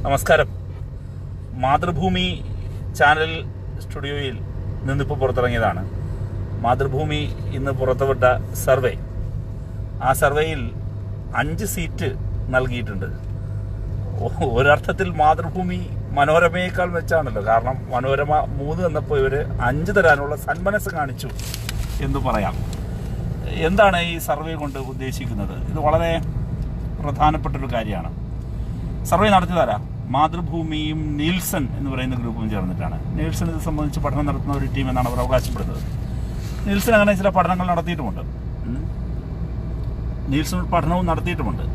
നമസ്കാരം. മാതൃഭൂമി ചാനൽ സ്റ്റുഡിയോയിൽ നിന്നിപ്പോൾ പുറത്തിറങ്ങിയതാണ്. മാതൃഭൂമി ഇന്ന് പുറത്തുവിട്ട സർവേ. ആ സർവേയിൽ 5 സീറ്റ് നൽകിയിട്ടുണ്ട്. ഒരർത്ഥത്തിൽ മാതൃഭൂമി മനോരമയേക്കാൾ വെച്ചാണല്ലോ. കാരണം മനോരമ 3 എന്നപ്പോൾ ഇവർ 5 തരാനുള്ള സന്മനസ് കാണിച്ചു എന്ന് പറയാം. എന്താണ് ഈ സർവേ കൊണ്ട് ഉദ്ദേശിക്കുന്നത്? ഇത് വളരെ പ്രധാനപ്പെട്ടൊരു കാര്യമാണ്. സർവേ നടത്തിയതാരാ? മാതൃഭൂമിയും നീൽസൺ എന്ന് പറയുന്ന ഗ്രൂപ്പും ചേർന്നിട്ടാണ്. നീൽസൺ ഇത് സംബന്ധിച്ച് പഠനം നടത്തുന്ന ഒരു ടീം എന്നാണ് അവർ അവകാശപ്പെടുന്നത്. നീൽസൺ അങ്ങനെ ചില പഠനങ്ങൾ നടത്തിയിട്ടുമുണ്ട്. നീൽസൺ പഠനവും നടത്തിയിട്ടുമുണ്ട്.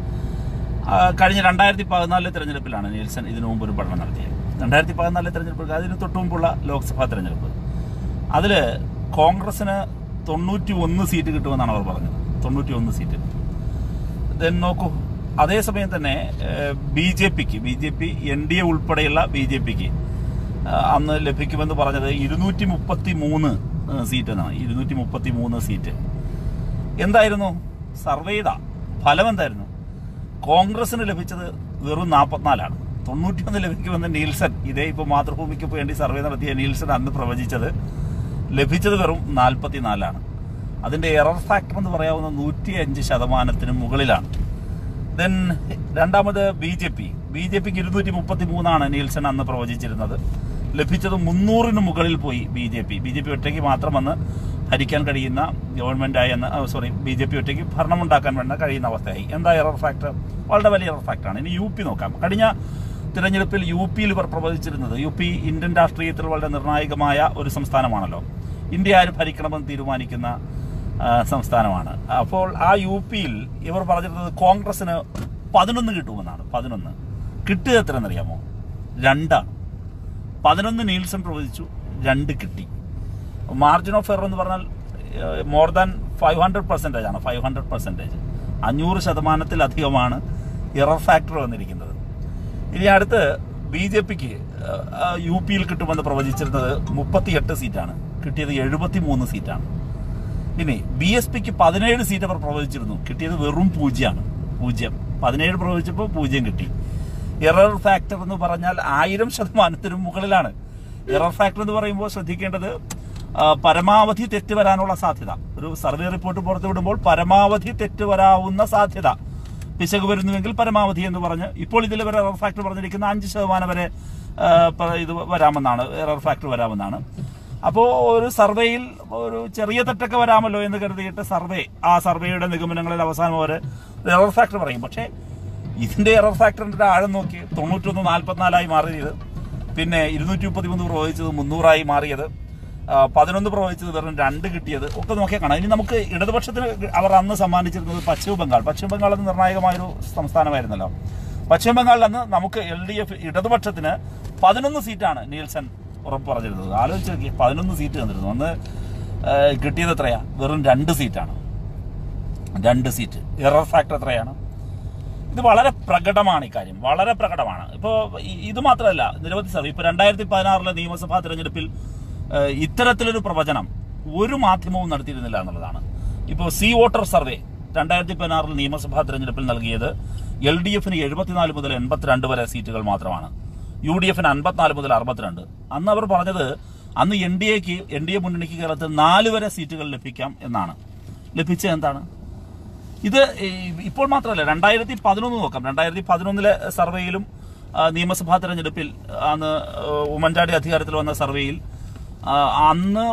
കഴിഞ്ഞ 2014 തെരഞ്ഞെടുപ്പിലാണ് നീൽസൺ ഇതിനു മുമ്പ് ഒരു പഠനം നടത്തിയത്. 2014 തെരഞ്ഞെടുപ്പ്, അതിന് തൊട്ടു മുമ്പുള്ള ലോക്സഭാ തെരഞ്ഞെടുപ്പ്. അതിൽ കോൺഗ്രസിന് 91 സീറ്റ് കിട്ടുമെന്നാണ് അവർ പറഞ്ഞത്. 91 സീറ്റ്. ദെൻ നോക്കൂ, അതേസമയം തന്നെ ബി ജെ പി NDA ഉൾപ്പെടെയുള്ള BJP അന്ന് ലഭിക്കുമെന്ന് പറഞ്ഞത് 233 സീറ്റ് എന്നാണ്. 233 സീറ്റ്. എന്തായിരുന്നു സർവേയുടെ ഫലം? എന്തായിരുന്നു? കോൺഗ്രസിന് ലഭിച്ചത് വെറും 44ആണ്. 91 ലഭിക്കുമെന്ന് നീൽസൺ, ഇതേ ഇപ്പോൾ മാതൃഭൂമിക്ക് വേണ്ടി സർവേ നടത്തിയ നീൽസൺ അന്ന് പ്രവചിച്ചത്, ലഭിച്ചത് വെറും 44ആണ്. അതിൻ്റെ എറർ ഫാക്ടർ എന്ന് പറയാവുന്ന 105% മുകളിലാണ്. ദെൻ രണ്ടാമത് BJP. BJPക്ക് 233ആണ് നീൽസൺ അന്ന് പ്രവചിച്ചിരുന്നത്. ലഭിച്ചത് 300-ന് മുകളിൽ പോയി BJP ഒറ്റയ്ക്ക് മാത്രം വന്ന് ഭരിക്കാൻ കഴിയുന്ന ഗവൺമെൻറ്റായി എന്ന് BJP ഒറ്റയ്ക്ക് ഭരണമുണ്ടാക്കാൻ വേണ്ട കഴിയുന്ന അവസ്ഥയായി. എന്താ എറർ ഫാക്ടർ? വളരെ വലിയ എറർ ഫാക്ടറാണ്. ഇനി UP നോക്കാം. കഴിഞ്ഞ തിരഞ്ഞെടുപ്പിൽ UPയിൽ ഇവർ പ്രവചിച്ചിരുന്നത്, UP ഇന്ത്യൻ രാഷ്ട്രീയത്തിൽ വളരെ നിർണായകമായ ഒരു സംസ്ഥാനമാണല്ലോ. ഇന്ത്യ ആര് ഭരിക്കണമെന്ന് തീരുമാനിക്കുന്ന സംസ്ഥാനമാണ്. അപ്പോൾ ആ UPയിൽ ഇവർ പറഞ്ഞിരുന്നത് കോൺഗ്രസിന് 11 കിട്ടുമെന്നാണ്. 11 കിട്ടുക എത്രയെന്നറിയാമോ? 2 ആണ്. 11 നീൽസൺ പ്രവചിച്ചു, 2 കിട്ടി. മാർജിൻ ഓഫ് എറർ എന്ന് പറഞ്ഞാൽ മോർ ദാൻ 500% ആണ്. 500%, 500%-ത്തിലധികമാണ് എറർ ഫാക്ടർ വന്നിരിക്കുന്നത്. ഇനി അടുത്ത് BJPക്ക് UPയിൽ കിട്ടുമെന്ന് പ്രവചിച്ചിരുന്നത് 38 സീറ്റാണ്. കിട്ടിയത് 73 സീറ്റാണ്. ഇനി BSPക്ക് 17 സീറ്റ് അവർ പ്രവചിച്ചിരുന്നു. കിട്ടിയത് വെറും 0. 17 പ്രവചിച്ചപ്പോൾ 0 കിട്ടി. എറർ ഫാക്ടർ എന്ന് പറഞ്ഞാൽ 1000%-ത്തിനും മുകളിലാണ്. എറർ ഫാക്ടർ എന്ന് പറയുമ്പോൾ ശ്രദ്ധിക്കേണ്ടത് പരമാവധി തെറ്റ് വരാനുള്ള സാധ്യത. ഒരു സർവേ റിപ്പോർട്ട് പുറത്തുവിടുമ്പോൾ പരമാവധി തെറ്റ് വരാവുന്ന സാധ്യത, പിശക് വരുന്നുവെങ്കിൽ പരമാവധി എന്ന് പറഞ്ഞ്, ഇപ്പോൾ ഇതിൽ വരെ എറർ ഫാക്ടർ പറഞ്ഞിരിക്കുന്ന 5% വരെ ഇത് വരാമെന്നാണ്, എറർ ഫാക്ടർ വരാമെന്നാണ്. അപ്പോൾ ഒരു സർവേയിൽ ഒരു ചെറിയ തെറ്റൊക്കെ വരാമല്ലോ എന്ന് കരുതിയിട്ട് ആ സർവേയുടെ നിഗമനങ്ങളിൽ അവസാനം അവർ എറർ ഫാക്ടർ പറയും. പക്ഷേ ഇതിന്റെ എറർ ഫാക്ടറിന്റെ ആഴം നോക്കി 91 44 മാറിയത്, പിന്നെ 233 പ്രവചിച്ചത് 300 മാറിയത്, 11 പ്രവചിച്ചത് വെറും 2 കിട്ടിയത് ഒക്കെ നോക്കിയാൽ കാണാം. ഇനി നമുക്ക് ഇടതുപക്ഷത്തിന് അവർ അന്ന് സമ്മാനിച്ചിരുന്നത് പശ്ചിമ ബംഗാൾ അന്ന് നിർണായകമായൊരു സംസ്ഥാനമായിരുന്നല്ലോ. പശ്ചിമ ബംഗാളിൽ അന്ന് നമുക്ക് LDF ഇടതുപക്ഷത്തിന് 11 സീറ്റാണ് നീൽസൺ ഉറപ്പ് പറഞ്ഞിരുന്നത്. ആലോചിച്ച് നോക്കി, 11 സീറ്റ് തന്നിരുന്നു. അന്ന് കിട്ടിയത് എത്രയാ? വെറും 2 സീറ്റാണ്. 2 സീറ്റ്. എറർ ഫാക്ടർ എത്രയാണ്? ഇത് വളരെ പ്രകടമാണ്. ഈ കാര്യം വളരെ പ്രകടമാണ്. ഇപ്പോൾ ഇത് മാത്രമല്ല, നിരവധി സർവേ. ഇപ്പോൾ 2016 നിയമസഭാ തെരഞ്ഞെടുപ്പിൽ ഇത്തരത്തിലൊരു പ്രവചനം ഒരു മാധ്യമവും നടത്തിയിരുന്നില്ല എന്നുള്ളതാണ്. ഇപ്പോൾ വോട്ടർ സർവേ 2016 നിയമസഭാ തെരഞ്ഞെടുപ്പിൽ നൽകിയത് LDFന് 74 മുതൽ 82 വരെ സീറ്റുകൾ മാത്രമാണ്. UDFന് 54 മുതൽ 62. അന്ന് അവർ പറഞ്ഞത്, അന്ന് NDA മുന്നണിക്ക് കേരളത്തിൽ 4 വരെ സീറ്റുകൾ ലഭിക്കാം എന്നാണ്. ലഭിച്ചത് എന്താണ്? ഇത് ഇപ്പോൾ മാത്രമല്ല, 2011 നോക്കാം. 2011 സർവേയിലും നിയമസഭാ തെരഞ്ഞെടുപ്പിൽ അന്ന് ഉമ്മൻചാണ്ടി അധികാരത്തിൽ വന്ന സർവേയിൽ അന്ന്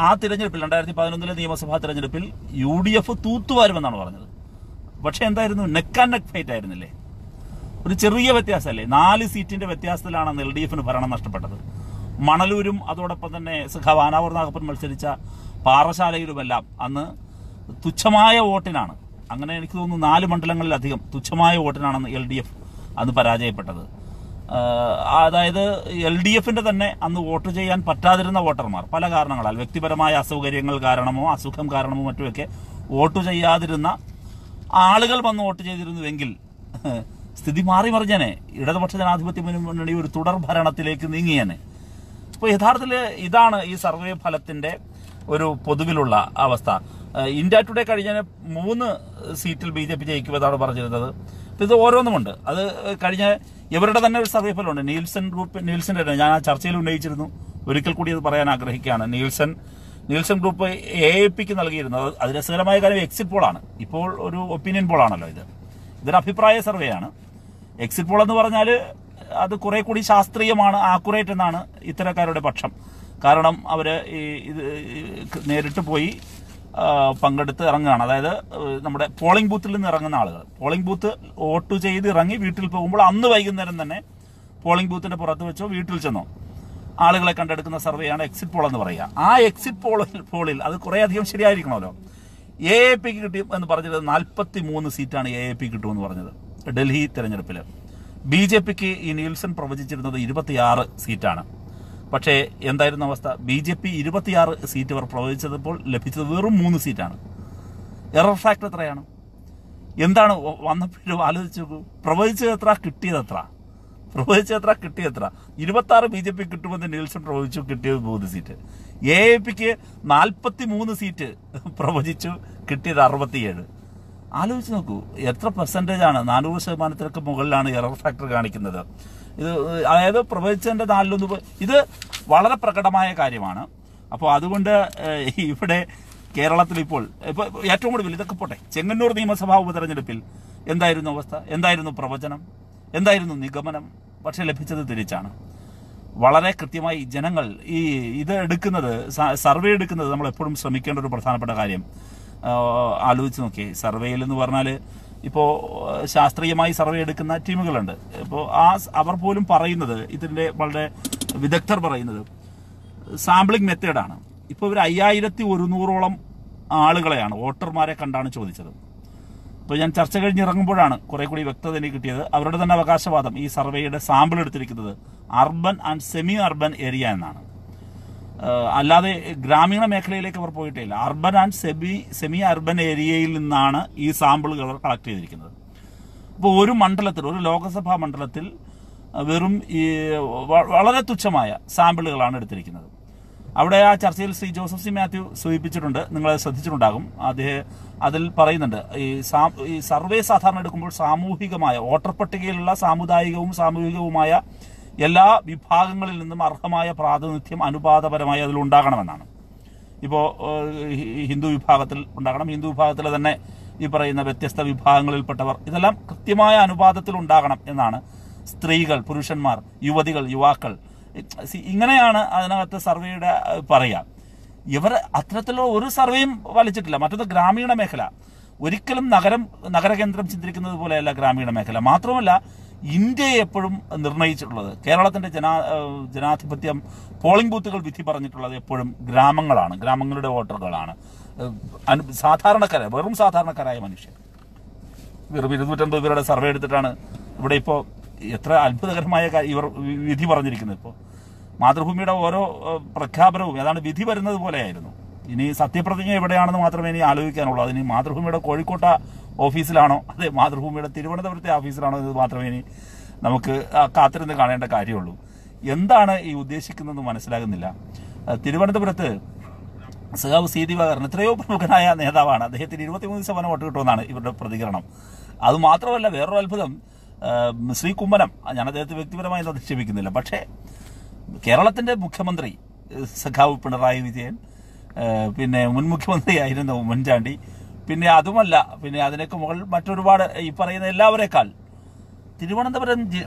ആ തിരഞ്ഞെടുപ്പിൽ 2011 നിയമസഭാ തെരഞ്ഞെടുപ്പിൽ UDF തൂത്തുവാരുമെന്നാണ് പറഞ്ഞത്. പക്ഷെ എന്തായിരുന്നു? നെക്ക് ആൻഡ് നെക്ക് ഫൈറ്റ് ആയിരുന്നില്ലേ? ഒരു ചെറിയ വ്യത്യാസമല്ലേ? 4 സീറ്റിന്റെ വ്യത്യാസത്തിലാണ് LDFന് ഭരണം നഷ്ടപ്പെട്ടത്. മണലൂരും അതോടൊപ്പം തന്നെ സഖാവ് ആനാവൂർ നാഗപ്പൻ മത്സരിച്ച പാറശാലയിലുമെല്ലാം അന്ന് തുച്ഛമായ വോട്ടിനാണ്, അങ്ങനെ എനിക്ക് തോന്നുന്നു 4 മണ്ഡലങ്ങളിലധികം തുച്ഛമായ വോട്ടിനാണ് LDF അന്ന് പരാജയപ്പെട്ടത്. അതായത് LDFന്റെ തന്നെ അന്ന് വോട്ട് ചെയ്യാൻ പറ്റാതിരുന്ന വോട്ടർമാർ പല കാരണങ്ങളാൽ, വ്യക്തിപരമായ അസൗകര്യങ്ങൾ കാരണമോ അസുഖം കാരണമോ മറ്റുമൊക്കെ വോട്ട് ചെയ്യാതിരുന്ന ആളുകൾ വന്ന് വോട്ട് ചെയ്തിരുന്നുവെങ്കിൽ സ്ഥിതി മറിഞ്ഞേനെ. ഇടതുപക്ഷ ജനാധിപത്യ മുന്നണി ഒരു തുടർ ഭരണത്തിലേക്ക് നീങ്ങിയേനെ. അപ്പോൾ യഥാർത്ഥത്തിൽ ഇതാണ് ഈ സർവേ ഫലത്തിന്റെ ഒരു പൊതുവിലുള്ള അവസ്ഥ. ഇന്ത്യ ടുഡേ കഴിഞ്ഞ 3 സീറ്റിൽ BJP ജയിക്കുമെന്നാണ് പറഞ്ഞിരുന്നത്. അപ്പോൾ ഇത് ഓരോന്നുമുണ്ട്. അത് കഴിഞ്ഞ ഇവരുടെ തന്നെ ഒരു സർവേ ഫലമുണ്ട്. നീൽസന്റെ ഞാൻ ആ ചർച്ചയിൽ ഉന്നയിച്ചിരുന്നു, ഒരിക്കൽ കൂടി അത് പറയാൻ ആഗ്രഹിക്കുകയാണ്. നീൽസൺ ഗ്രൂപ്പ് AAPക്ക് നൽകിയിരുന്നത്. അത് രസകരമായ കാര്യം എക്സിറ്റ് പോളാണ്. ഇപ്പോൾ ഒരു ഒപ്പീനിയൻ പോളാണല്ലോ ഇതൊരു അഭിപ്രായ സർവേ ആണ്. എക്സിറ്റ് പോൾ എന്ന് പറഞ്ഞാൽ അത് കുറെ കൂടി ശാസ്ത്രീയമാണ്, ആക്കുറേറ്റ് എന്നാണ് ഇത്തരക്കാരുടെ പക്ഷം. കാരണം അവർ ഇത് നേരിട്ട് പോയി പങ്കെടുത്ത് ഇറങ്ങുകയാണ്. അതായത് നമ്മുടെ പോളിംഗ് ബൂത്തിൽ നിന്ന് ഇറങ്ങുന്ന ആളുകൾ പോളിംഗ് ബൂത്ത് വോട്ട് ചെയ്ത് ഇറങ്ങി വീട്ടിൽ പോകുമ്പോൾ അന്ന് വൈകുന്നേരം തന്നെ പോളിംഗ് ബൂത്തിന്റെ പുറത്ത് വെച്ചോ വീട്ടിൽ ചെന്നോ ആളുകളെ കണ്ടെടുക്കുന്ന സർവേയാണ് എക്സിറ്റ് പോൾ എന്ന് പറയുക. ആ എക്സിറ്റ് പോളിൽ അത് കുറേ അധികം ശരിയായിരിക്കണമല്ലോ. AAPക്ക് കിട്ടി എന്ന് പറഞ്ഞത് 43 സീറ്റാണ് AAP കിട്ടുമെന്ന് പറഞ്ഞത് ഡൽഹി തെരഞ്ഞെടുപ്പിൽ. BJPക്ക് ഈ നീൽസൺ പ്രവചിച്ചിരുന്നത് 26 സീറ്റാണ്. പക്ഷേ എന്തായിരുന്നു അവസ്ഥ? BJP 26 സീറ്റ് അവർ പ്രവചിച്ചപ്പോൾ ലഭിച്ചത് വെറും 3 സീറ്റാണ്. എറർ ഫാക്ടർ എത്രയാണ്? എന്താണ് വന്നപ്പോഴും ആലോചിച്ച് നോക്കൂ. പ്രവചിച്ചതെത്ര, കിട്ടിയതെത്ര? 26 BJP കിട്ടുമെന്ന് നീൽസൺ പ്രവചിച്ചു, കിട്ടിയത് 3 സീറ്റ്. AAPക്ക് 43 സീറ്റ് പ്രവചിച്ചു, കിട്ടിയത് 67. ആലോചിച്ച് നോക്കൂ, എത്ര പെർസെൻറ്റേജാണ്? 400% മുകളിലാണ് എറർ ഫാക്ടർ കാണിക്കുന്നത്. ഇത് അതായത് പ്രവചിച്ചതിൻ്റെ 4 ഇത് വളരെ പ്രകടമായ കാര്യമാണ്. അപ്പോൾ അതുകൊണ്ട് ഇവിടെ കേരളത്തിൽ ഇപ്പോൾ ഏറ്റവും കൂടുതൽ ഇതൊക്കെ പോട്ടെ, ചെങ്ങന്നൂർ നിയമസഭാ ഉപതെരഞ്ഞെടുപ്പിൽ എന്തായിരുന്നു അവസ്ഥ? എന്തായിരുന്നു പ്രവചനം? എന്തായിരുന്നു നിഗമനം? പക്ഷെ ലഭിച്ചത് തിരിച്ചാണ്. വളരെ കൃത്യമായി ജനങ്ങൾ ഇത് എടുക്കുന്നത്, സർവേ എടുക്കുന്നത് നമ്മൾ എപ്പോഴും ശ്രമിക്കേണ്ട ഒരു പ്രധാനപ്പെട്ട കാര്യം. ആലോചിച്ച് നോക്കിയേ, സർവേയിൽ എന്ന് പറഞ്ഞാൽ ഇപ്പോൾ ശാസ്ത്രീയമായി സർവേ എടുക്കുന്ന ടീമുകളുണ്ട്. ഇപ്പോൾ അവർ പോലും പറയുന്നത്, ഇതിൻ്റെ വളരെ വിദഗ്ധർ പറയുന്നത് സാമ്പിളിംഗ് മെത്തേഡാണ്. ഇപ്പോൾ ഇവർ 5100ഓളം ആളുകളെയാണ്, വോട്ടർമാരെ കണ്ടാണ് ചോദിച്ചത്. ഇപ്പോൾ ഞാൻ ചർച്ച കഴിഞ്ഞിറങ്ങുമ്പോഴാണ് കുറെ കൂടി വ്യക്തത എനിക്ക് കിട്ടിയത്. അവരുടെ തന്നെ അവകാശവാദം ഈ സർവേയുടെ സാമ്പിൾ എടുത്തിരിക്കുന്നത് urban and semi urban area എന്നാണ്. അല്ലാതെ ഗ്രാമീണ മേഖലയിലേക്ക് അവർ പോയിട്ടില്ല. അർബൻ ആൻഡ് സെമി അർബൻ ഏരിയയിൽ നിന്നാണ് ഈ സാമ്പിളുകൾ കളക്ട് ചെയ്തിരിക്കുന്നത്. അപ്പോൾ ഒരു മണ്ഡലത്തിൽ, ഒരു ലോക്സഭാ മണ്ഡലത്തിൽ വെറും വളരെ തുച്ഛമായ സാമ്പിളുകളാണ് എടുത്തിരിക്കുന്നത്. അവിടെ ആ ചർച്ചയിൽ ശ്രീ ജോസഫ് സി മാത്യു സൂചിപ്പിച്ചിട്ടുണ്ട്, നിങ്ങൾ ശ്രദ്ധിച്ചിട്ടുണ്ടാകും. അതിൽ പറയുന്നുണ്ട്, ഈ സർവേ സാധാരണ എടുക്കുമ്പോൾ സാമൂഹികമായ, വോട്ടർ പട്ടികയിലുള്ള സാമൂഹികവുമായ എല്ലാ വിഭാഗങ്ങളിൽ നിന്നും അർഹമായ പ്രാതിനിധ്യം അനുപാതപരമായി അതിലുണ്ടാകണമെന്നാണ്. ഇപ്പോൾ ഹിന്ദു വിഭാഗത്തിൽ ഉണ്ടാകണം, ഹിന്ദു വിഭാഗത്തിലെ തന്നെ ഈ പറയുന്ന വ്യത്യസ്ത വിഭാഗങ്ങളിൽപ്പെട്ടവർ, ഇതെല്ലാം കൃത്യമായ അനുപാതത്തിൽ ഉണ്ടാകണം എന്നാണ്. സ്ത്രീകൾ, പുരുഷന്മാർ, യുവതികൾ, യുവാക്കൾ, ഇങ്ങനെയാണ് അതിനകത്ത് സർവേയുടെ പറയുക. ഇവർ അത്തരത്തിലുള്ള ഒരു സർവേയും വലിച്ചിട്ടില്ല. മറ്റൊന്ന് ഗ്രാമീണ മേഖല, ഒരിക്കലും നഗരകേന്ദ്രം ചിന്തിക്കുന്നത് പോലെയല്ല ഗ്രാമീണ മേഖല. മാത്രമല്ല, ഇന്ത്യയെ എപ്പോഴും നിർണയിച്ചിട്ടുള്ളത്, കേരളത്തിന്റെ ജനാധിപത്യം പോളിംഗ് ബൂത്തുകൾ വിധി പറഞ്ഞിട്ടുള്ളത് എപ്പോഴും ഗ്രാമങ്ങളാണ്, ഗ്രാമങ്ങളുടെ വോട്ടറുകളാണ്. സാധാരണക്കാരായ, വെറും സാധാരണക്കാരായ മനുഷ്യർ. വെറും 250 പേരുടെ സർവേ എടുത്തിട്ടാണ് ഇവിടെ ഇപ്പോൾ എത്ര അത്ഭുതകരമായ ഇവർ വിധി പറഞ്ഞിരിക്കുന്നത്. ഇപ്പോൾ മാതൃഭൂമിയുടെ ഓരോ പ്രഖ്യാപനവും ഏതാണ് വിധി വരുന്നത് പോലെയായിരുന്നു. ഇനി സത്യപ്രതിജ്ഞ എവിടെയാണെന്ന് മാത്രമേ ഇനി ആലോചിക്കാനുള്ളൂ. അതിന് മാതൃഭൂമിയുടെ കോഴിക്കോട്ടെ ഓഫീസിലാണോ, അതെ മാതൃഭൂമിയുടെ തിരുവനന്തപുരത്തെ ഓഫീസിലാണോ എന്ന് മാത്രമേ ഇനി നമുക്ക് കാത്തിരുന്ന് കാണേണ്ട കാര്യമുള്ളൂ. എന്താണ് ഈ ഉദ്ദേശിക്കുന്നതെന്ന് മനസ്സിലാകുന്നില്ല. തിരുവനന്തപുരത്ത് സഖാവ് സി ദിവാകരൻ എത്രയോ പ്രമുഖനായ നേതാവാണ്. അദ്ദേഹത്തിന് 23% വോട്ട് കിട്ടുമെന്നാണ് ഇവരുടെ പ്രതികരണം. അതുമാത്രമല്ല, വേറൊരു അത്ഭുതം, ശ്രീ കുമ്മനം, ഞാൻ അദ്ദേഹത്തെ വ്യക്തിപരമായി അധിക്ഷേപിക്കുന്നില്ല, പക്ഷേ കേരളത്തിന്റെ മുഖ്യമന്ത്രി സഖാവ് പിണറായി വിജയൻ, പിന്നെ മുൻ മുഖ്യമന്ത്രിയായിരുന്ന ഉമ്മൻചാണ്ടി, പിന്നെ അതുമല്ല, പിന്നെ അതിനൊക്കെ മുകളിൽ മറ്റൊരുപാട് ഈ പറയുന്ന എല്ലാവരേക്കാൾ തിരുവനന്തപുരം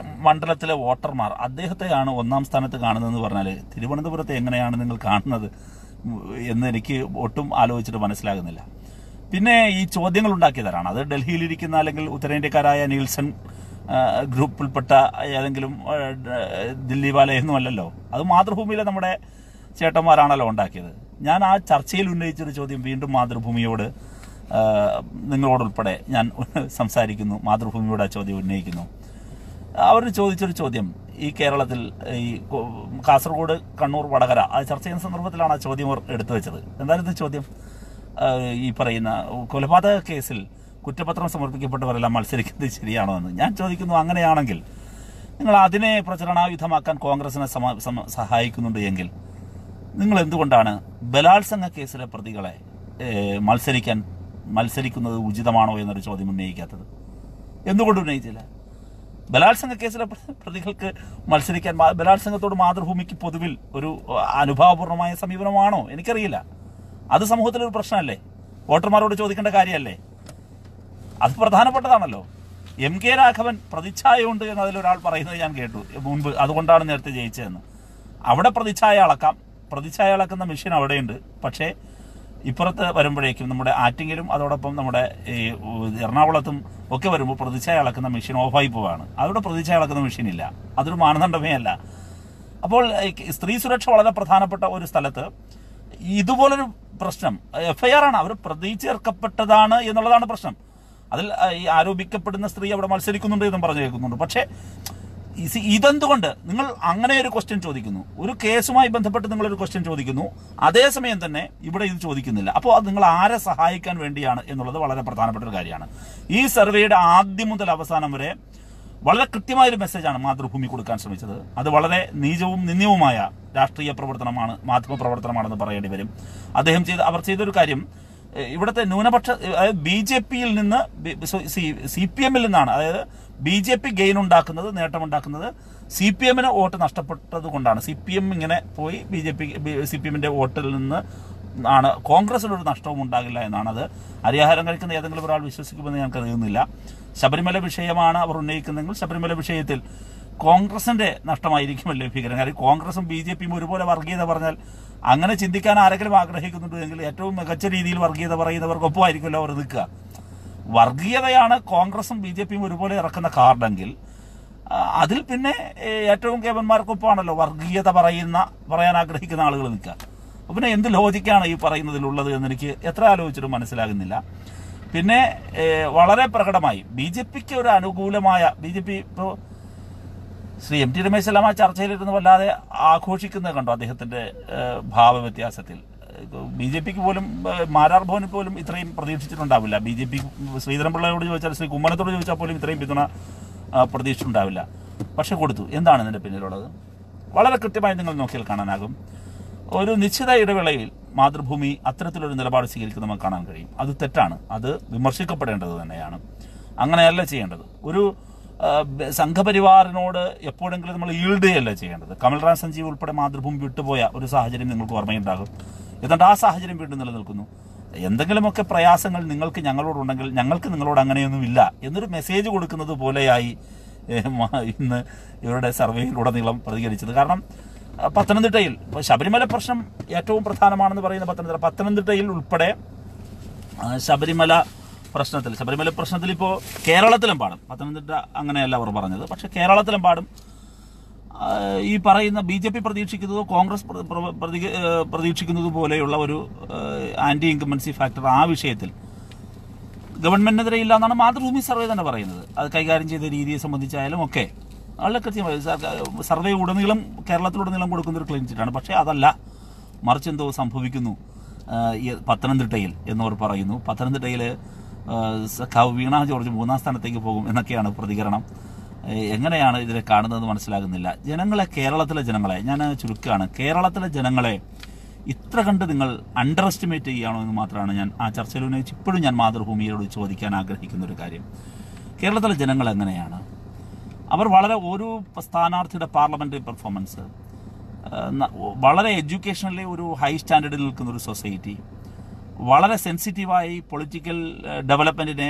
മണ്ഡലത്തിലെ വോട്ടർമാർ അദ്ദേഹത്തെയാണ് 1ാം സ്ഥാനത്ത് കാണുന്നതെന്ന് പറഞ്ഞാൽ തിരുവനന്തപുരത്തെ എങ്ങനെയാണ് നിങ്ങൾ കാണുന്നത് എന്ന് എനിക്ക് ഒട്ടും ആലോചിച്ചിട്ട് മനസ്സിലാകുന്നില്ല. പിന്നെ ഈ ചോദ്യങ്ങൾ ഉണ്ടാക്കിയതാരാണ്? അത് ഡൽഹിയിലിരിക്കുന്ന അല്ലെങ്കിൽ ഉത്തരേന്ത്യക്കാരായ നീൽസൺ ഗ്രൂപ്പിൽപ്പെട്ട ഏതെങ്കിലും ദില്ലി വാലയൊന്നും അല്ലല്ലോ. അത് മാതൃഭൂമിയിലെ നമ്മുടെ ചേട്ടന്മാരാണല്ലോ ഉണ്ടാക്കിയത്. ഞാൻ ആ ചർച്ചയിൽ ഉന്നയിച്ചൊരു ചോദ്യം വീണ്ടും മാതൃഭൂമിയോട്, നിങ്ങളോടുൾപ്പെടെ ഞാൻ സംസാരിക്കുന്നു, മാതൃഭൂമിയോട് ആ ചോദ്യം ഉന്നയിക്കുന്നു. അവർ ചോദിച്ചൊരു ചോദ്യം, ഈ കേരളത്തിൽ ഈ കാസർഗോഡ്, കണ്ണൂർ, വടകര ആ ചർച്ച ചെയ്യുന്ന സന്ദർഭത്തിലാണ് ആ ചോദ്യം എടുത്തു വെച്ചത്. എന്തായിരുന്നു ചോദ്യം? ഈ പറയുന്ന കൊലപാതക കേസിൽ കുറ്റപത്രം സമർപ്പിക്കപ്പെട്ടവരെല്ലാം മത്സരിക്കുന്നത് ശരിയാണോ എന്ന് ഞാൻ ചോദിക്കുന്നു. അങ്ങനെയാണെങ്കിൽ നിങ്ങൾ അതിനെ പ്രചരണായുധമാക്കാൻ കോൺഗ്രസിനെ സഹായിക്കുന്നുണ്ട് എങ്കിൽ നിങ്ങൾ എന്തുകൊണ്ടാണ് ബലാത്സംഗ കേസിലെ പ്രതികളെ മത്സരിക്കുന്നത് ഉചിതമാണോ എന്നൊരു ചോദ്യം ഉന്നയിക്കാത്തത്? എന്തുകൊണ്ട് ഉന്നയിച്ചില്ല? ബലാത്സംഗ കേസിലെ പ്രതികൾക്ക് മത്സരിക്കാൻ ബലാത്സംഗത്തോട് മാതൃഭൂമിക്ക് പൊതുവിൽ ഒരു അനുഭാവപൂർണമായ സമീപനമാണോ? എനിക്കറിയില്ല. അത് സമൂഹത്തിലൊരു പ്രശ്നമല്ലേ? വോട്ടർമാരോട് ചോദിക്കേണ്ട കാര്യമല്ലേ? അത് പ്രധാനപ്പെട്ടതാണല്ലോ. എം കെ രാഘവൻ പ്രതിച്ഛായയുണ്ട് എന്ന് അതിലൊരാൾ പറയുന്നത് ഞാൻ കേട്ടു മുൻപ്, അതുകൊണ്ടാണ് നേരത്തെ ജയിച്ചതെന്ന്. അവിടെ പ്രതിച്ഛായ അളക്കാം, പ്രതിച്ഛായ അളക്കുന്ന മെഷീൻ അവിടെയുണ്ട്. പക്ഷേ ഇപ്പുറത്ത് വരുമ്പോഴേക്കും നമ്മുടെ ആറ്റിങ്ങിലും അതോടൊപ്പം നമ്മുടെ ഈ എറണാകുളത്തും ഒക്കെ വരുമ്പോൾ പ്രതിച്ഛായ അളക്കുന്ന മെഷീൻ ഓഫായി പോവാണ്. അവിടെ പ്രതിച്ഛായ അളക്കുന്ന മെഷീൻ ഇല്ല. അതൊരു മാനദണ്ഡമേ അല്ല. അപ്പോൾ സ്ത്രീ സുരക്ഷ വളരെ പ്രധാനപ്പെട്ട ഒരു സ്ഥലത്ത് ഇതുപോലൊരു പ്രശ്നം FIR ആണ്, അവർ പ്രതി ചേർക്കപ്പെട്ടതാണ് എന്നുള്ളതാണ് പ്രശ്നം. അതിൽ ഈ ആരോപിക്കപ്പെടുന്ന സ്ത്രീ അവിടെ മത്സരിക്കുന്നുണ്ട് എന്നും പറഞ്ഞു കേൾക്കുന്നുണ്ട്. പക്ഷേ ഇതെന്തുകൊണ്ട് നിങ്ങൾ അങ്ങനെ ഒരു ക്വസ്റ്റ്യൻ ചോദിക്കുന്നു? ഒരു കേസുമായി ബന്ധപ്പെട്ട് നിങ്ങളൊരു ക്വസ്റ്റ്യൻ ചോദിക്കുന്നു, അതേസമയം തന്നെ ഇവിടെ ഇത് ചോദിക്കുന്നില്ല. അപ്പോൾ അത് നിങ്ങൾ ആരെ സഹായിക്കാൻ വേണ്ടിയാണ് എന്നുള്ളത് വളരെ പ്രധാനപ്പെട്ട ഒരു കാര്യമാണ്. ഈ സർവേയുടെ ആദ്യം മുതൽ അവസാനം വരെ വളരെ കൃത്യമായൊരു മെസ്സേജാണ് മാതൃഭൂമി കൊടുക്കാൻ ശ്രമിച്ചത്. അത് വളരെ നീചവും നിന്ദ്യവുമായ രാഷ്ട്രീയ പ്രവർത്തനമാണ്, മാധ്യമ പ്രവർത്തനമാണെന്ന് പറയേണ്ടി വരും. അവർ ചെയ്തൊരു കാര്യം, ഇവിടുത്തെ ന്യൂനപക്ഷ BJPയിൽ നിന്ന് CPM നിന്നാണ്, അതായത് BJP ഗെയിൻ ഉണ്ടാക്കുന്നത്, നേട്ടമുണ്ടാക്കുന്നത് CPM വോട്ട് നഷ്ടപ്പെട്ടത് കൊണ്ടാണ്. CPM ഇങ്ങനെ പോയി CPM വോട്ടിൽ നിന്ന് ആണ് കോൺഗ്രസിനൊരു നഷ്ടവും ഉണ്ടാകില്ല എന്നാണ്. അത് അരിയാഹാരം കഴിക്കുന്ന ഏതെങ്കിലും ഒരാൾ വിശ്വസിക്കുമെന്ന് ഞാൻ കരുതുന്നില്ല. ശബരിമല വിഷയമാണ് അവർ ഉന്നയിക്കുന്നതെങ്കിൽ ശബരിമല വിഷയത്തിൽ കോൺഗ്രസിന്റെ നഷ്ടമായിരിക്കുമല്ലോ ഭീകരം. കാര്യം കോൺഗ്രസും BJPയും ഒരുപോലെ വർഗീയത പറഞ്ഞാൽ, അങ്ങനെ ചിന്തിക്കാൻ ആരെങ്കിലും ആഗ്രഹിക്കുന്നുണ്ടെങ്കിൽ ഏറ്റവും മികച്ച രീതിയിൽ വർഗീയത പറയുന്നവർക്കൊപ്പമായിരിക്കുമല്ലോ അവർ നിൽക്കുക. വർഗീയതയാണ് കോൺഗ്രസും BJPയും ഒരുപോലെ ഇറക്കുന്ന അതിൽ പിന്നെ ഏറ്റവും കേവന്മാർക്കൊപ്പമാണല്ലോ വർഗീയത പറയാൻ ആഗ്രഹിക്കുന്ന ആളുകൾ നിൽക്കുക. അപ്പോൾ പിന്നെ എന്ത് ലോജിക്കാണ് ഈ പറയുന്നതിലുള്ളത് എന്ന് എനിക്ക് എത്ര ആലോചിച്ചിട്ടും മനസ്സിലാകുന്നില്ല. പിന്നെ വളരെ പ്രകടമായി BJPക്ക് ഒരു അനുകൂലമായ BJP ഇപ്പോൾ ശ്രീ MT രമേശ് എല്ലാം ആ ചർച്ചയിലിരുന്ന് വല്ലാതെ ആഘോഷിക്കുന്നത് കണ്ടു. അദ്ദേഹത്തിന്റെ ഭാവവ്യത്യാസത്തിൽ BJPക്ക് പോലും മാരാർ ഭവനിൽ പോലും ഇത്രയും പ്രതീക്ഷിച്ചിട്ടുണ്ടാവില്ല. BJP ശ്രീധരൻപിള്ളയോട് ചോദിച്ചാൽ, ശ്രീ കുമ്മനത്തോട് ചോദിച്ചാൽ പോലും ഇത്രയും പിന്തുണ പ്രതീക്ഷിച്ചിട്ടുണ്ടാവില്ല. പക്ഷെ കൊടുത്തു. എന്താണ് ഇതിന്റെ പിന്നിലുള്ളത്? വളരെ കൃത്യമായി നിങ്ങൾ നോക്കിയാൽ കാണാനാകും. ഒരു നിശ്ചിത ഇടവേളയിൽ മാതൃഭൂമി അത്തരത്തിലൊരു നിലപാട് സ്വീകരിക്കുന്നത് നമുക്ക് കാണാൻ കഴിയും. അത് തെറ്റാണ്, അത് വിമർശിക്കപ്പെടേണ്ടത് തന്നെയാണ്. അങ്ങനെയല്ല ചെയ്യേണ്ടത്. ഒരു സംഘപരിവാറിനോട് എപ്പോഴെങ്കിലും നമ്മൾ ഈൽഡ് ചെയ്യല്ല ചെയ്യേണ്ടത്. കമൽറാം സഞ്ജീവ് ഉൾപ്പെടെ മാതൃഭൂമി വിട്ടുപോയ ഒരു സാഹചര്യം നിങ്ങൾക്ക് ഓർമ്മയുണ്ടാകും. എന്നിട്ട് ആ സാഹചര്യം വീണ്ടും നിലനിൽക്കുന്നു. എന്തെങ്കിലുമൊക്കെ പ്രയാസങ്ങൾ നിങ്ങൾക്ക് ഞങ്ങളോടുണ്ടെങ്കിൽ ഞങ്ങൾക്ക് നിങ്ങളോട് അങ്ങനെയൊന്നുമില്ല എന്നൊരു മെസ്സേജ് കൊടുക്കുന്നത് പോലെയായി ഇന്ന് ഇവരുടെ സർവേയിലുടനീളം പ്രതികരിച്ചത്. കാരണം പത്തനംതിട്ടയിൽ ശബരിമല പ്രശ്നം ഏറ്റവും പ്രധാനമാണെന്ന് പറയുന്ന പത്തനംതിട്ടയിൽ ഉൾപ്പെടെ ശബരിമല പ്രശ്നത്തിൽ ഇപ്പോൾ കേരളത്തിലെമ്പാടും, പത്തനംതിട്ട അങ്ങനെയല്ല അവർ പറഞ്ഞത്, പക്ഷെ കേരളത്തിലെമ്പാടും ഈ പറയുന്ന BJP പ്രതീക്ഷിക്കുന്നതോ കോൺഗ്രസ് പ്രതീക്ഷിക്കുന്നതോ പോലെയുള്ള ഒരു ആന്റി ഇൻകംബൻസി ഫാക്ടർ ആ വിഷയത്തിൽ ഗവൺമെന്റിനെതിരെ ഇല്ല എന്നാണ് മാതൃഭൂമി സർവേ തന്നെ പറയുന്നത്. അത് കൈകാര്യം ചെയ്ത രീതിയെ സംബന്ധിച്ചായാലും ഒക്കെ വളരെ കൃത്യമായി സർവേ ഉടനീളം കേരളത്തിലുടനീളം കൊടുക്കുന്നൊരു ക്ലീൻ ചിറ്റാണ്. പക്ഷേ അതല്ല, മറിച്ച് എന്തോ സംഭവിക്കുന്നു പത്തനംതിട്ടയിൽ എന്നവർ പറയുന്നു. പത്തനംതിട്ടയിൽ വീണ ജോർജ് 3ാം സ്ഥാനത്തേക്ക് പോകും എന്നൊക്കെയാണ് പ്രതികരണം. എങ്ങനെയാണ് ഇതിനെ കാണുന്നതെന്ന് മനസ്സിലാകുന്നില്ല. കേരളത്തിലെ ജനങ്ങളെ ഞാൻ ചുരുക്കുകയാണ്, കേരളത്തിലെ ജനങ്ങളെ ഇത്ര കണ്ട് നിങ്ങൾ അണ്ടർ എസ്റ്റിമേറ്റ് ചെയ്യുകയാണോ എന്ന് മാത്രമാണ് ഞാൻ ആ ചർച്ചയിൽ ഉന്നയിച്ച് ഇപ്പോഴും ഞാൻ മാതൃഭൂമിയോട് ചോദിക്കാൻ ആഗ്രഹിക്കുന്ന ഒരു കാര്യം. കേരളത്തിലെ ജനങ്ങൾ എങ്ങനെയാണ്? അവർ ഒരു സ്ഥാനാർത്ഥിയുടെ പാർലമെന്ററി പെർഫോമൻസ്, വളരെ എഡ്യൂക്കേഷണലി ഒരു ഹൈ സ്റ്റാൻഡേർഡിൽ നിൽക്കുന്ന ഒരു സൊസൈറ്റി, വളരെ സെൻസിറ്റീവായി പൊളിറ്റിക്കൽ ഡെവലപ്മെന്റിനെ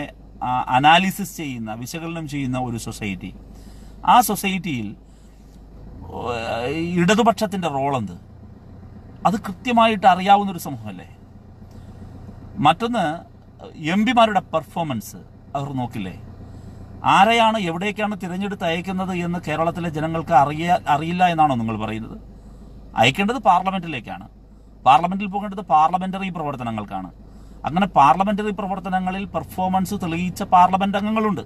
അനാലിസിസ് ചെയ്യുന്ന, വിശകലനം ചെയ്യുന്ന ഒരു സൊസൈറ്റി. ആ സൊസൈറ്റിയിൽ ഇടതുപക്ഷത്തിന്റെ റോളെന്ത്? അത് കൃത്യമായിട്ട് അറിയാവുന്നൊരു സമൂഹമല്ലേ? മറ്റൊന്ന്, MPമാരുടെ പെർഫോമൻസ് അവർ നോക്കില്ലേ? ആരെയാണ് എവിടേക്കാണ് തിരഞ്ഞെടുത്ത് അയക്കുന്നത് എന്ന് കേരളത്തിലെ ജനങ്ങൾക്ക് അറിയില്ല എന്നാണോ നിങ്ങൾ പറയുന്നത്? അയക്കേണ്ടത് പാർലമെന്റിലേക്കാണ്. പാർലമെന്റിൽ പോകേണ്ടത് പാർലമെന്ററി പ്രവർത്തനങ്ങൾക്കാണ്. അങ്ങനെ പാർലമെന്ററി പ്രവർത്തനങ്ങളിൽ പെർഫോമൻസ് തെളിയിച്ച പാർലമെന്റ് അംഗങ്ങളുണ്ട്.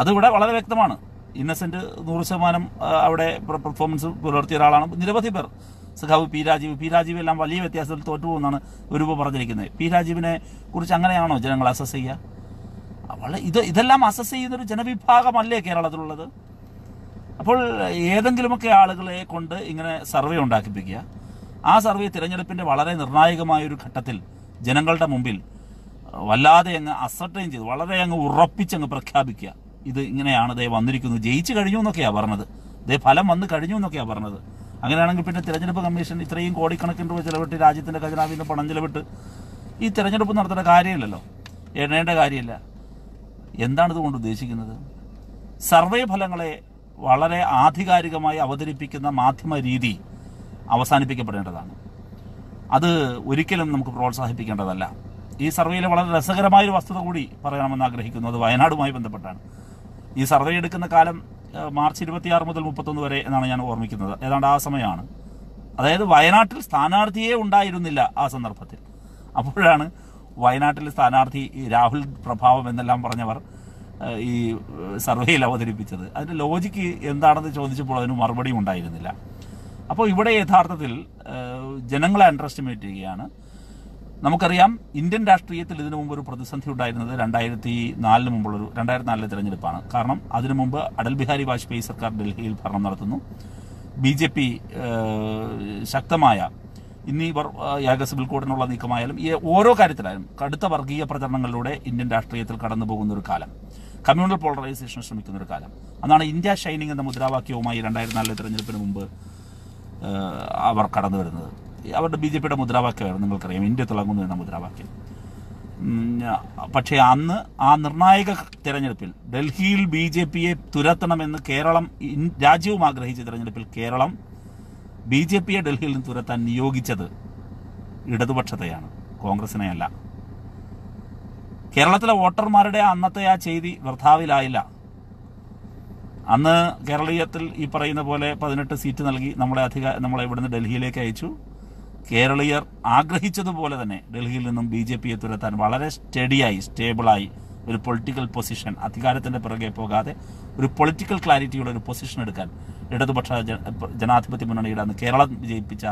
അതിവിടെ വളരെ വ്യക്തമാണ്. ഇന്നസെന്റ് 100% അവിടെ പെർഫോമൻസ് പുലർത്തിയ ഒരാളാണ്. നിരവധി പേർ, സഖാവ് പി രാജീവ് എല്ലാം വലിയ വ്യത്യാസത്തിൽ തോറ്റുപോകുന്നതാണ് ഒരു പറഞ്ഞിരിക്കുന്നത്. പി രാജീവിനെ കുറിച്ച് അങ്ങനെയാണോ ജനങ്ങൾ അസസ് ചെയ്യുക? ഇതെല്ലാം അസസ് ചെയ്യുന്നൊരു ജനവിഭാഗമല്ലേ കേരളത്തിലുള്ളത്? അപ്പോൾ ഏതെങ്കിലുമൊക്കെ ആളുകളെ കൊണ്ട് ഇങ്ങനെ സർവേ ഉണ്ടാക്കിപ്പിക്കുക, ആ സർവേ തിരഞ്ഞെടുപ്പിന്റെ വളരെ നിർണായകമായ ഒരു ഘട്ടത്തിൽ ജനങ്ങളുടെ മുമ്പിൽ വല്ലാതെ അങ്ങ് അസർട്ടൈൻ ചെയ്ത് വളരെ അങ്ങ് ഉറപ്പിച്ചങ്ങ് പ്രഖ്യാപിക്കുക. ഇത് ഇങ്ങനെയാണ് ദേ വന്നിരിക്കുന്നു, ജയിച്ചു കഴിഞ്ഞു എന്നൊക്കെയാണ് പറഞ്ഞത്, ദേ ഫലം വന്ന് കഴിഞ്ഞു എന്നൊക്കെയാണ് പറഞ്ഞത്. അങ്ങനെയാണെങ്കിൽ പിന്നെ തിരഞ്ഞെടുപ്പ് കമ്മീഷൻ ഇത്രയും കോടിക്കണക്കിന് രൂപ ചെലവിട്ട് രാജ്യത്തിൻ്റെ ഖജനാവിൽ നിന്ന് പണം ചെലവിട്ട് ഈ തിരഞ്ഞെടുപ്പ് നടത്തേണ്ട കാര്യമില്ലല്ലോ, എണ്ണേണ്ട കാര്യമില്ല. എന്താണ് ഇതുകൊണ്ട് ഉദ്ദേശിക്കുന്നത്? സർവേ ഫലങ്ങളെ വളരെ ആധികാരികമായി അവതരിപ്പിക്കുന്ന മാധ്യമ രീതി അവസാനിപ്പിക്കപ്പെടേണ്ടതാണ്. അത് ഒരിക്കലും നമുക്ക് പ്രോത്സാഹിപ്പിക്കേണ്ടതല്ല. ഈ സർവേയിലെ വളരെ രസകരമായൊരു വസ്തുത കൂടി പറയണമെന്ന് ആഗ്രഹിക്കുന്നു. അത് വയനാടുമായി ബന്ധപ്പെട്ടാണ്. ഈ സർവേ എടുക്കുന്ന കാലം മാർച്ച് 26 മുതൽ 31 വരെ എന്നാണ് ഞാൻ ഓർമ്മിക്കുന്നത്. ഏതാണ്ട് ആ സമയമാണ്. അതായത് വയനാട്ടിൽ സ്ഥാനാർത്ഥിയേ ഉണ്ടായിരുന്നില്ല ആ സന്ദർഭത്തിൽ. അപ്പോഴാണ് വയനാട്ടിൽ സ്ഥാനാർത്ഥി രാഹുൽ പ്രഭാവം എന്നെല്ലാം പറഞ്ഞവർ ഈ സർവേയിൽ അവതരിപ്പിച്ചത്. അതിൻ്റെ ലോജിക്ക് എന്താണെന്ന് ചോദിച്ചപ്പോൾ അതിന് മറുപടിയും ഉണ്ടായിരുന്നില്ല. അപ്പോൾ ഇവിടെ യഥാർത്ഥത്തിൽ ജനങ്ങളെ അണ്ടർ എസ്റ്റിമേറ്റ് ചെയ്യുകയാണ്. നമുക്കറിയാം, ഇന്ത്യൻ രാഷ്ട്രീയത്തിൽ ഇതിനു മുമ്പ് ഒരു പ്രതിസന്ധി ഉണ്ടായിരുന്നത് 2004 തിരഞ്ഞെടുപ്പാണ്. കാരണം അതിനു മുമ്പ് അടൽ ബിഹാരി വാജ്പേയി സർക്കാർ ഡൽഹിയിൽ ഭരണം നടത്തുന്നു. BJP ശക്തമായ ഇന്നീ ഏക സിവിൽ കോഡിനുള്ള നീക്കമായാലും ഓരോ കാര്യത്തിലായാലും കടുത്ത വർഗീയ പ്രചരണങ്ങളിലൂടെ ഇന്ത്യൻ രാഷ്ട്രീയത്തിൽ കടന്നു പോകുന്ന ഒരു കാലം, കമ്മ്യൂണൽ പോളറൈസേഷൻ ശ്രമിക്കുന്ന ഒരു കാലം. അതാണ് ഇന്ത്യ ഷൈനിങ് എന്ന മുദ്രാവാക്യവുമായി 2004 തിരഞ്ഞെടുപ്പിന് മുമ്പ് അവർ കടന്നു വരുന്നത്. അവരുടെ BJPയുടെ മുദ്രാവാക്യമായിരുന്നു, നിങ്ങൾക്കറിയാം, ഇന്ത്യ തിളങ്ങുന്നു എന്ന മുദ്രാവാക്യം. പക്ഷേ അന്ന് ആ നിർണായക തെരഞ്ഞെടുപ്പിൽ ഡൽഹിയിൽ BJPയെ തുരത്തണമെന്ന് രാജ്യവും ആഗ്രഹിച്ച തെരഞ്ഞെടുപ്പിൽ കേരളം BJPയെ ഡൽഹിയിൽ നിന്ന് തുരത്താൻ നിയോഗിച്ചത് ഇടതുപക്ഷത്തെയാണ്, കോൺഗ്രസിനെയല്ല. കേരളത്തിലെ വോട്ടർമാരുടെ അന്നത്തെ ആ ചെയ്തി വൃഥാവിലായില്ല. അന്ന് കേരളീയത്തിൽ ഈ പറയുന്ന പോലെ 18 സീറ്റ് നൽകി നമ്മളെ ഇവിടുന്ന് ഡൽഹിയിലേക്ക് അയച്ചു. കേരളീയർ ആഗ്രഹിച്ചതുപോലെ തന്നെ ഡൽഹിയിൽ നിന്നും BJPയെ തുരത്താൻ വളരെ സ്റ്റേബിളായി ഒരു പൊളിറ്റിക്കൽ പൊസിഷൻ, അധികാരത്തിൻ്റെ പിറകെ പോകാതെ ഒരു പൊളിറ്റിക്കൽ ക്ലാരിറ്റിയുടെ ഒരു പൊസിഷൻ എടുക്കാൻ ഇടതുപക്ഷ ജനാധിപത്യ മുന്നണിയുടെ അന്ന് കേരളം വിജയിപ്പിച്ച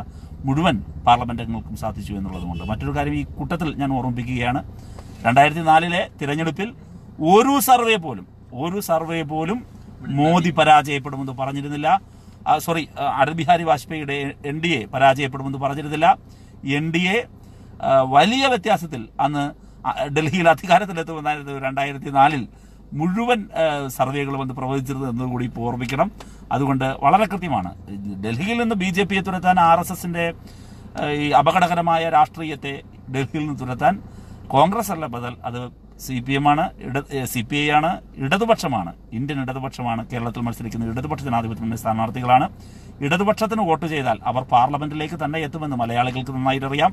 മുഴുവൻ പാർലമെന്റ് അംഗങ്ങൾക്കും സാധിച്ചു എന്നുള്ളതുകൊണ്ട്. മറ്റൊരു കാര്യം ഈ കൂട്ടത്തിൽ ഞാൻ ഓർമ്മിപ്പിക്കുകയാണ്, 2004 തിരഞ്ഞെടുപ്പിൽ ഒരു സർവേ പോലും മോദി പരാജയപ്പെടുമെന്ന് പറഞ്ഞിരുന്നില്ല. അടൽ ബിഹാരി വാജ്പേയിയുടെ NDA പരാജയപ്പെടുമെന്ന് പറഞ്ഞിരുന്നില്ല. NDA വലിയ വ്യത്യാസത്തിൽ അന്ന് ഡൽഹിയിൽ അധികാരത്തിലെത്തുമെന്നായിരുന്നു 2004 മുഴുവൻ സർവേകളും എന്ന് പ്രവചിച്ചിരുന്നത് എന്നുകൂടി ഇപ്പോൾ ഓർമ്മിക്കണം. അതുകൊണ്ട് വളരെ കൃത്യമാണ്, ഡൽഹിയിൽ നിന്ന് BJPയെ തുരത്താൻ RSSന്റെ ഈ അപകടകരമായ രാഷ്ട്രീയത്തെ ഡൽഹിയിൽ നിന്ന് തുരത്താൻ കോൺഗ്രസ് അല്ല ബദൽ, അത് CPM ആണ്, CPI ആണ്, ഇടതുപക്ഷമാണ്, ഇന്ത്യൻ ഇടതുപക്ഷമാണ്. കേരളത്തിൽ മത്സരിക്കുന്ന ഇടതുപക്ഷ ജനാധിപത്യ സ്ഥാനാർത്ഥികളാണ്. ഇടതുപക്ഷത്തിന് വോട്ട് ചെയ്താൽ അവർ പാർലമെന്റിലേക്ക് തന്നെ എത്തുമെന്ന് മലയാളികൾക്ക് നന്നായിട്ട് അറിയാം.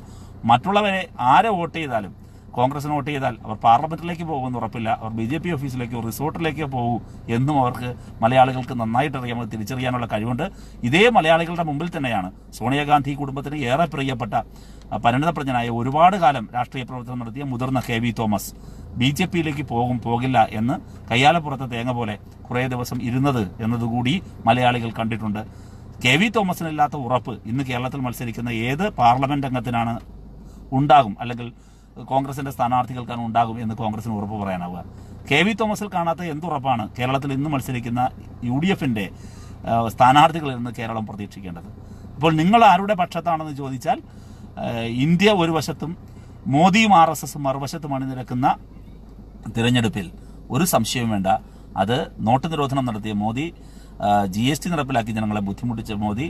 മറ്റുള്ളവരെ ആരെ വോട്ട് ചെയ്താലും, കോൺഗ്രസിന് വോട്ട് ചെയ്താൽ അവർ പാർലമെന്റിലേക്ക് പോകുമെന്ന് ഉറപ്പില്ല, അവർ BJP ഓഫീസിലേക്കോ റിസോർട്ടിലേക്കോ പോകും എന്നും അവർക്ക് മലയാളികൾക്ക് നന്നായിട്ട് അറിയാം. അത് തിരിച്ചറിയാനുള്ള കഴിവുണ്ട്. ഇതേ മലയാളികളുടെ മുമ്പിൽ തന്നെയാണ് സോണിയാഗാന്ധി കുടുംബത്തിന് ഏറെ പ്രിയപ്പെട്ട പരിണതപ്രജ്ഞനായ ഒരുപാട് കാലം രാഷ്ട്രീയ പ്രവർത്തനം നടത്തിയ മുതിർന്ന KV തോമസ് BJPയിലേക്ക് പോകില്ല എന്ന് കയ്യാലപ്പുറത്തെ തേങ്ങ പോലെ കുറേ ദിവസം ഇരുന്നത് എന്നതുകൂടി മലയാളികൾ കണ്ടിട്ടുണ്ട്. KV തോമസിനില്ലാത്ത ഉറപ്പ് ഇന്ന് കേരളത്തിൽ മത്സരിക്കുന്ന ഏത് പാർലമെന്റ് അംഗത്തിനാണ് ഉണ്ടാകും, അല്ലെങ്കിൽ കോൺഗ്രസിന്റെ സ്ഥാനാർത്ഥികൾക്കാണ് ഉണ്ടാകും എന്ന് കോൺഗ്രസിന് ഉറപ്പ് പറയാനാവുക? KV തോമസിൽ കാണാത്ത എന്തുറപ്പാണ് കേരളത്തിൽ ഇന്ന് മത്സരിക്കുന്ന UDFന്റെ സ്ഥാനാർത്ഥികളിൽ നിന്ന് കേരളം പ്രതീക്ഷിക്കേണ്ടത്? ഇപ്പോൾ നിങ്ങൾ ആരുടെ പക്ഷത്താണെന്ന് ചോദിച്ചാൽ, ഇന്ത്യ ഒരു വശത്തും മോദിയും RSSും മറുവശത്തും അണിനിരക്കുന്ന തിരഞ്ഞെടുപ്പിൽ ഒരു സംശയവും വേണ്ട, അത് നോട്ട് നിരോധനം നടത്തിയ മോദി, GST നടപ്പിലാക്കി ജനങ്ങളെ ബുദ്ധിമുട്ടിച്ച മോദി,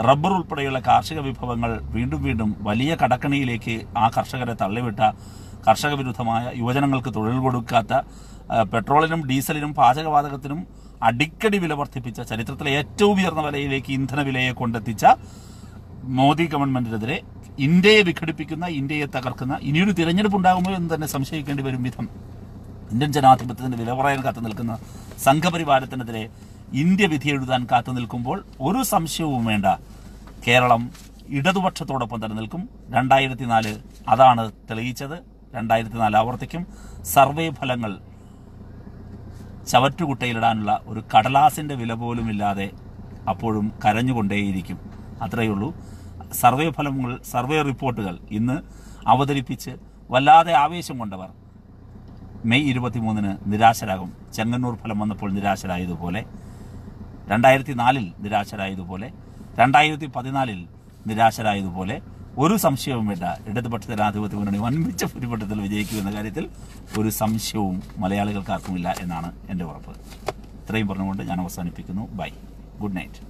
റബ്ബർ ഉൾപ്പെടെയുള്ള കാർഷിക വിഭവങ്ങൾ വീണ്ടും വലിയ കടക്കണിയിലേക്ക് ആ കർഷകരെ തള്ളിവിട്ട, കർഷക വിരുദ്ധമായ, യുവജനങ്ങൾക്ക് തൊഴിൽ കൊടുക്കാത്ത, പെട്രോളിനും ഡീസലിനും പാചകവാതകത്തിനും അടിക്കടി വില വർദ്ധിപ്പിച്ച, ചരിത്രത്തിലെ ഏറ്റവും ഉയർന്ന വിലയിലേക്ക് ഇന്ധന വിലയെ കൊണ്ടെത്തിച്ച മോദി ഗവൺമെന്റിനെതിരെ ഇന്ത്യയെ വിഘടിപ്പിക്കുന്ന, ഇന്ത്യയെ തകർക്കുന്ന ഇനിയൊരു തിരഞ്ഞെടുപ്പ് ഉണ്ടാകുമോ എന്ന് തന്നെ സംശയിക്കേണ്ടി വരും വിധം ഇന്ത്യൻ ജനാധിപത്യത്തിന്റെ വില പറയാൻ കാത്തു നിൽക്കുന്ന സംഘപരിവാരത്തിനെതിരെ ഇന്ത്യ വിധി എഴുതാൻ കാത്തു നിൽക്കുമ്പോൾ ഒരു സംശയവും വേണ്ട, കേരളം ഇടതുപക്ഷത്തോടൊപ്പം തന്നെ നിൽക്കും. 2004 അതാണ് തെളിയിച്ചത്. 2004 ആവർത്തിക്കും. സർവേ ഫലങ്ങൾ ചവറ്റുകുട്ടയിലിടാനുള്ള ഒരു കടലാസിന്റെ വില പോലും ഇല്ലാതെ അപ്പോഴും കരഞ്ഞുകൊണ്ടേയിരിക്കും. അത്രയേ ഉള്ളൂ. സർവേ റിപ്പോർട്ടുകൾ ഇന്ന് അവതരിപ്പിച്ച് വല്ലാതെ ആവേശം കൊണ്ടവർ മെയ് 23 നിരാശരാകും. ചെങ്ങന്നൂർ ഫലം വന്നപ്പോൾ നിരാശരായതുപോലെ, 2004 നിരാശരായതുപോലെ, 2014 നിരാശരായതുപോലെ, ഒരു സംശയവും വേണ്ട, ഇടതുപക്ഷ ജനാധിപത്യ മുന്നണി വൻപിച്ച ഭൂരിപക്ഷത്തിൽ വിജയിക്കുമെന്ന കാര്യത്തിൽ ഒരു സംശയവും മലയാളികൾക്കാർക്കുമില്ല എന്നാണ് എൻ്റെ ഉറപ്പ്. ഇത്രയും പറഞ്ഞുകൊണ്ട് ഞാൻ അവസാനിപ്പിക്കുന്നു. Bye, good night.